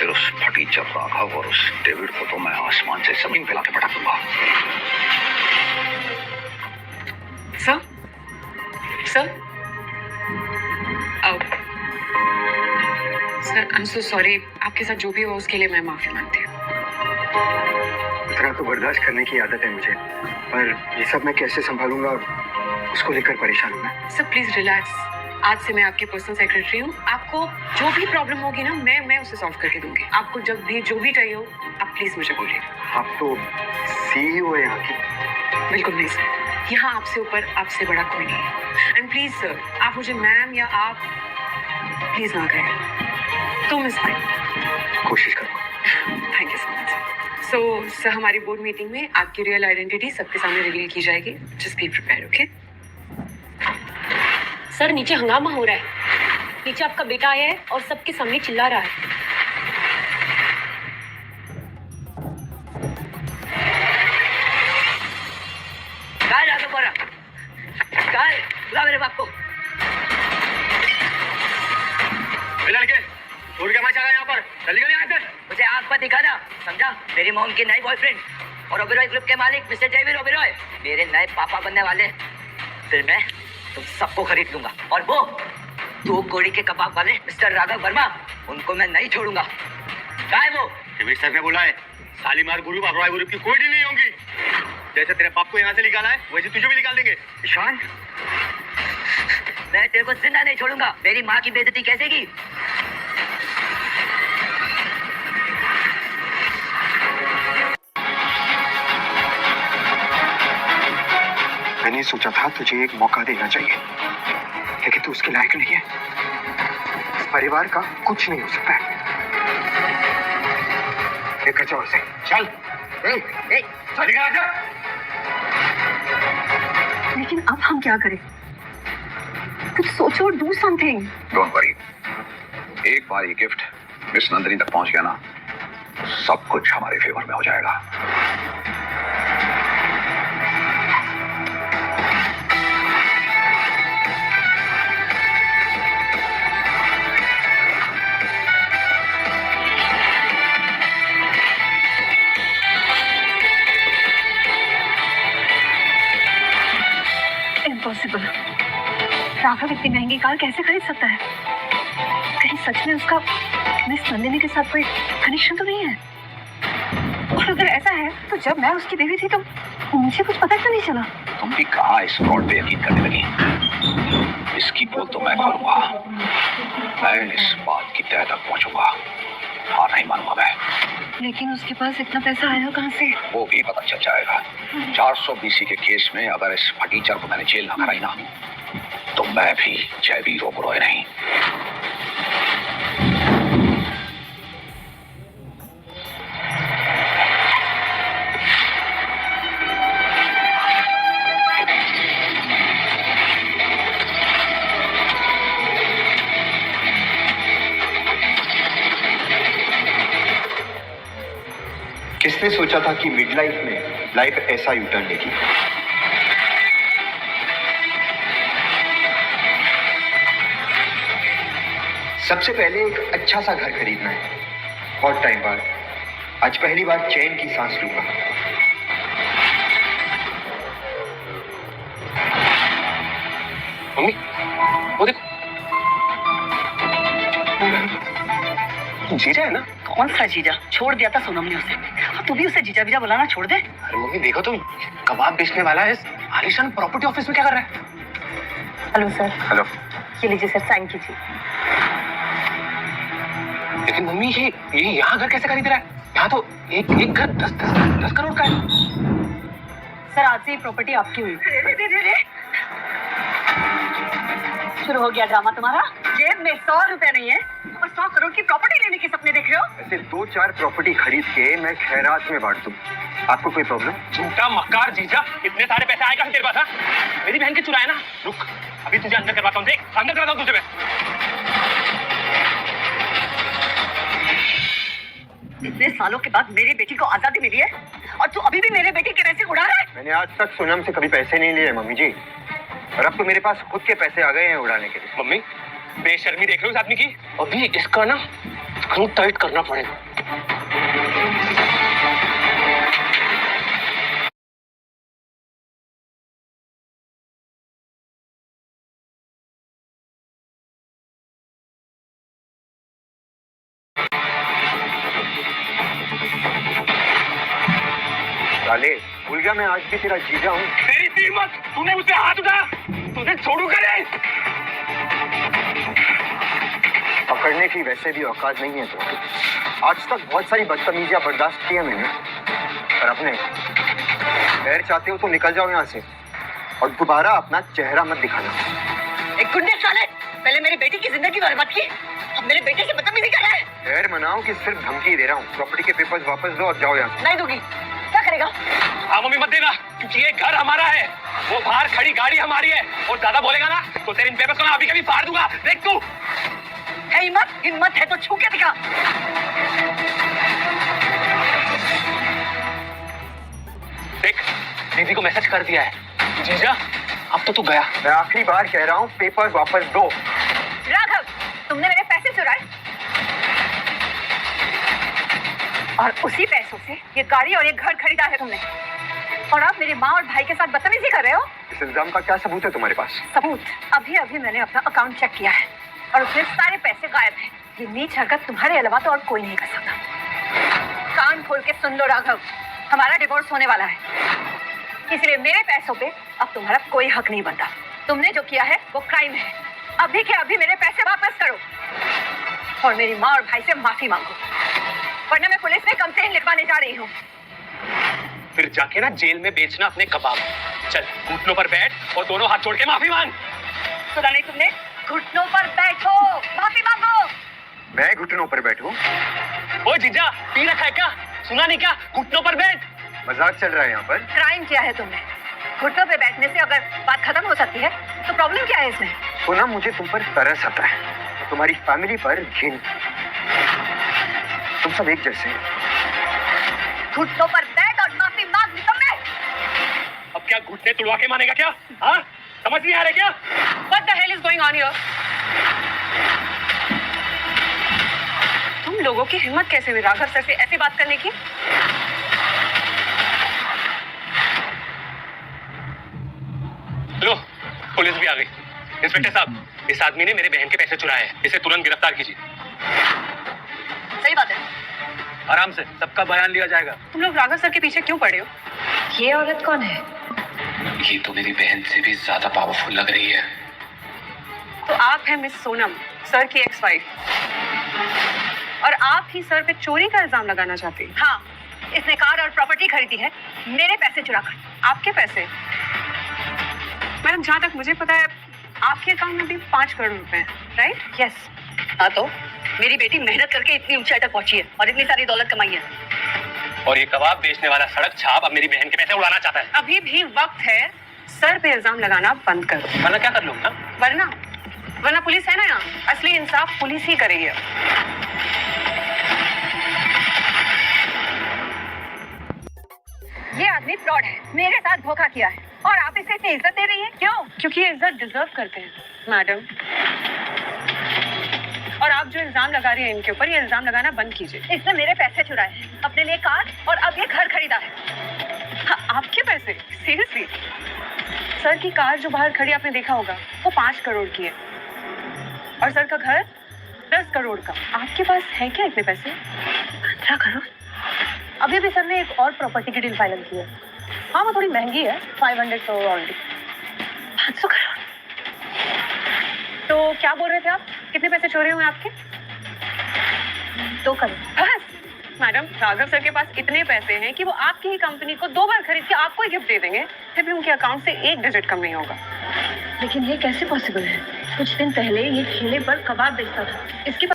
फिर उस फटीचर राघव और उस डेविड को तो मैं आसमान से जमीन पे लाके पटक दूंगा। Sir, sir, sir, I am so sorry. आपके साथ जो भी हुआ उसके लिए मैं माफी मांगती हूँ। इतना तो बर्दाश्त करने की आदत है मुझे, पर ये सब मैं कैसे संभालूंगा, उसको लेकर परेशान हूँ मैं। Sir please relax. आज से मैं आपकी पर्सनल सेक्रेटरी हूँ। आपको जो भी प्रॉब्लम होगी ना, मैं उसे सॉल्व करके दूंगी। आपको जब भी जो भी चाहिए हो, आप प्लीज मुझे बोलिए। आप तो सीईओ है यहाँ की। बिल्कुल नहीं सर, यहाँ आपसे ऊपर, आपसे बड़ा कोई नहीं है। एंड प्लीज सर, आप मुझे मैम या आप प्लीज ना कहें। तो मिस कोशिश करूँगा। Thank you so much. So sir, हमारी बोर्ड मीटिंग में आपकी रियल आइडेंटिटी सबके सामने रिवील की जाएगी। Just be prepare, okay? Sir नीचे हंगामा हो रहा है। नीचे आपका बेटा आया है और सबके सामने चिल्ला रहा है। कहाँ जा तुम्हारा? कहाँ है? बुला मेरे बाप को। लड़के, छोड़ के मचा यहाँ पर। जल्दी कर यहाँ से। मुझे आँख पर दिखाना, समझा? मेरी मॉम की नई बॉयफ्रेंड और ओबेरॉय ग्रुप के मालिक मिस्टर डेविड ओबेरॉय मेरे नए पापा बनने वाले। फिर मैं तुम सबको खरीद लूंगा, और वो 2 कोड़ी के कबाब वाले मिस्टर राघव वर्मा, उनको मैं नहीं छोड़ूंगा। कहाँ है वो? डेविड सर ने बोला है, शालीमार ग्रुप और रॉय ग्रुप की कोई डील नहीं होगी। जैसे तेरे बाप को यहाँ से निकाला है, वैसे तुझे भी निकाल देंगे। ईशान, मैं तेरे को जिंदा नहीं छोड़ूंगा। मेरी माँ की बेइज्जती कैसे की? मैंने सोचा था तुझे एक मौका देना चाहिए, लेकिन तू उसके लायक नहीं है। इस परिवार का कुछ नहीं हो सकता है। लेकर जाओ उसे। चल, चल निकल आजा। लेकिन अब हम क्या करें? कुछ सोचो, डू समथिंग। डोंट वरी, एक बार ये गिफ्ट मिस नंदिनी तक पहुंच गया ना, तो सब कुछ हमारे फेवर में हो जाएगा। इम्पॉसिबल। राघव इतनी महंगी कार कैसे खरीद सकता है? कहीं सच में उसका मिस नंदिनी के साथ कोई कनेक्शन तो नहीं है? और अगर ऐसा है तो जब मैं उसकी बीवी थी तो मुझे कुछ पता क्यों नहीं चला? तुम भी कहाँ इस फ्रॉड पे यकीन करने लगी? इसकी पोल तो मैं खोलूंगा। मैं इस बात की तह तक पहुंचूंगा। हार नहीं मानूंगा मैं। लेकिन उसके पास इतना पैसा आया कहाँ से? वो भी पता चल जाएगा। 400 BC के केस में अगर इस फटीचर को मैंने जेल ना कराई ना, तो मैं भी जयवीर ओबेरॉय नहीं। किसने सोचा था कि मिड लाइफ में लाइफ ऐसा यू टर्न लेगी? सबसे पहले एक अच्छा सा घर खरीदना है। बहुत टाइम बाद आज पहली बार चैन की सांस लूंगा। मम्मी, वो देखो, जीजा है ना? कौन सा जीजा? छोड़ दिया था सोनम ने उसे। तू भी उसे जीजा बीजा बुलाना छोड़ दे। अरे मम्मी देखो तो, कबाब बेचने वाला है आलिशान प्रॉपर्टी ऑफिस में क्या कर रहा है? Hello sir. हेलो। ये लीजिए सर, साइन कीजिए। लेकिन मम्मी ये यहाँ घर कैसे खरीद रहा है? यहाँ तो एक घर 10 करोड़ का है। सर आज से ये प्रॉपर्टी आपकी हुई। शुरू हो गया ड्रामा तुम्हारा। जेब में 100 रुपए नहीं है और 100 करोड़ की प्रॉपर्टी लेने के सपने देख रहे हो? ऐसे 2-4 प्रॉपर्टी खरीद के मैं खैरात में बांट दूं। आपको कोई प्रॉब्लम? झूठा मक्कार जीजा, इतने सारे पैसे आएगा तेरे पास? हाँ, मेरी बहन के चुराए ना। रुक, अभी तुझे अंदर करवाता हूँ। देख, अंदर करवाता हूँ तुझे मैं। इतने सालों के बाद मेरी बेटी को आजादी मिली है और तू अभी भी मेरे बेटी के पैसे उड़ा रहा है? मैंने आज तक सोनम से कभी पैसे नहीं लिए मम्मी जी, और अब तो मेरे पास खुद के पैसे आ गए हैं उड़ाने के लिए। मम्मी, बेशर्मी देख रहे हो इस आदमी की? अभी इसका ना इतना टाइट करना पड़ेगा। साले, भूल गया मैं आज भी तेरा जीजा हूँ। तेरी सी हिम्मत, तूने मुझसे हाथ उठाया, तुझे छोड़ूंगा नहीं। पकड़ने की वैसे भी औकात नहीं है तो। आज तक बहुत सारी बदतमीजियां बर्दाश्त की है मैंने, पर अपने पैर चाहते हो तो निकल जाओ यहाँ से और दोबारा अपना चेहरा मत दिखाना। एक गुंडे साले, पहले मेरी बेटी की जिंदगी बर्बाद की, अब मेरे बेटे से बदतमीजी कर रहा है। पैर मनाओ कि सिर्फ धमकी दे रहा हूँ। प्रॉपर्टी के पेपर्स वापस दो और जाओ यहाँ से। नहीं दूंगी। क्या करेगा? हाँ मम्मी मत देना, क्योंकि ये घर हमारा है, वो बाहर खड़ी गाड़ी हमारी है, और ज्यादा बोलेगा ना तो तेरे इन पेपर्स को मैं अभी कभी फाड़ दूंगा। देख तू। है हिम्मत, हिम्मत है तो छू के दिखा। देख, दीदी को मैसेज कर दिया है। जीजा, अब तो तू गया। मैं आखिरी बार कह रहा हूँ, पेपर्स वापस दो। राघव, तुमने मेरे पैसे चुराए और उसी पैसों से ये गाड़ी और ये घर खरीदा है तुमने, और आप मेरी माँ और भाई के साथ बदतमीजी कर रहे हो। इस इल्जाम का क्या सबूत है तुम्हारे पास? सबूत? अभी अभी मैंने अपना अकाउंट चेक किया है और उसमें सारे पैसे गायब हैं। ये नीच हरकत तुम्हारे अलावा तो और कोई नहीं कर सकता। कान खोल के सुन लो राघव, हमारा डिवोर्स होने वाला है, इसलिए मेरे पैसों पे अब तुम्हारा कोई हक नहीं बनता। तुमने जो किया है वो क्राइम है। अभी के अभी मेरे पैसे वापस करो और मेरी माँ और भाई से माफी मांगो, वरना मैं पुलिस में कंप्लेन लिखवाने जा रही हूँ। फिर जाके ना जेल में बेचना अपने कबाब। चल घुटनों पर बैठ और दोनों हाथ जोड़ के माफी मांग। सुना नहीं तुमने? घुटनों पर बैठो, माफी मांगो। मैं घुटनों पर बैठूं? ओ जीजा, पी रखा है क्या? सुना नहीं क्या? घुटनों पर बैठ। मजाक चल रहा है यहाँ पर? क्राइम किया है तुमने। घुटनों पे बैठने से अगर बात खत्म हो सकती है तो प्रॉब्लम क्या है इसमें? सुना, मुझे तुम पर तरस आता है, तुम्हारी फैमिली पर घिन। तुम सब एक जैसे हैं। घुटनों पर बैठ और माफी मांग तुमने। अब क्या घुटने तुड़वा के मानेगा क्या? हाँ, समझ नहीं आ रहा क्या? What the hell is going on here? तुम लोगों की हिम्मत कैसे हुई राघव सर से ऐसी बात करने की? लो, पुलिस भी आ गई। इंस्पेक्टर साहब, इस आदमी ने मेरे बहन के पैसे चुराए हैं, इसे तुरंत गिरफ्तार कीजिए। सही बात है। आराम से, सबका बयान लिया जाएगा। तुम लोग राघव सर के पीछे क्यों पड़े हो? ये औरत कौन है? ये तो मेरी बहन से भी ज्यादा पावरफुल लग रही है। तो आप हैं मिस सोनम, सर की एक्स वाइफ, और आप ही सर पे चोरी का इल्जाम लगाना चाहती हैं। हाँ, इसने कार और प्रॉपर्टी खरीदी है मेरे पैसे चुराकर। आपके पैसे? मैडम, जहाँ तक मुझे पता है आपके अकाउंट में भी 5 करोड़ रुपए हैं, राइट? यस। हाँ तो मेरी बेटी मेहनत करके इतनी ऊंचाई तक पहुंची है और इतनी सारी दौलत कमाई है, और ये कबाब बेचने वाला सड़क छाप अब मेरी बहन के पैसे उड़ाना चाहता है। अभी भी वक्त है, सर पे इल्जाम लगाना बंद करो। वरना क्या कर लूंगा? वरना पुलिस है ना यहाँ, असली इंसाफ पुलिस ही करेगी। ये आदमी फ्रॉड है, मेरे साथ धोखा किया है और आप इसे इतनी इज्जत दे रही हैं, क्यों? क्योंकि ये इज्जत डिजर्व करते हैं मैडम। और आप जो इल्जाम लगा रही हैं इनके ऊपर, ये इल्जाम लगाना बंद कीजिए। इसने मेरे पैसे चुराए हैं, अपने लिए कार और अब ये घर खरीदा है। हाँ, आपके पैसे? सीरियसली? सर की कार जो बाहर खड़ी आपने देखा होगा, वो 5 करोड़ की है, और सर का घर 10 करोड़ का। आपके पास है क्या इतने पैसे? 15 करोड़? अभी भी सर ने एक और प्रॉपर्टी की डील फाइनल की है। हाँ, वो थोड़ी महंगी है, 500 करोड़ ऑलरेडी। 500 करोड़? तो क्या बोल रहे थे आप? कितने पैसे चोरी हुए आपके? 2 करोड़। बस मैडम, राघव सर के पास इतने पैसे हैं कि वो आपकी ही कंपनी को 2 बार खरीद के आपको ही गिफ्ट दे देंगे, फिर भी उनके अकाउंट से 1 डिजिट कम नहीं होगा। लेकिन ये कैसे पॉसिबल है? कुछ दिन पहले ये ठेले पर कबाब बेचता था, इसके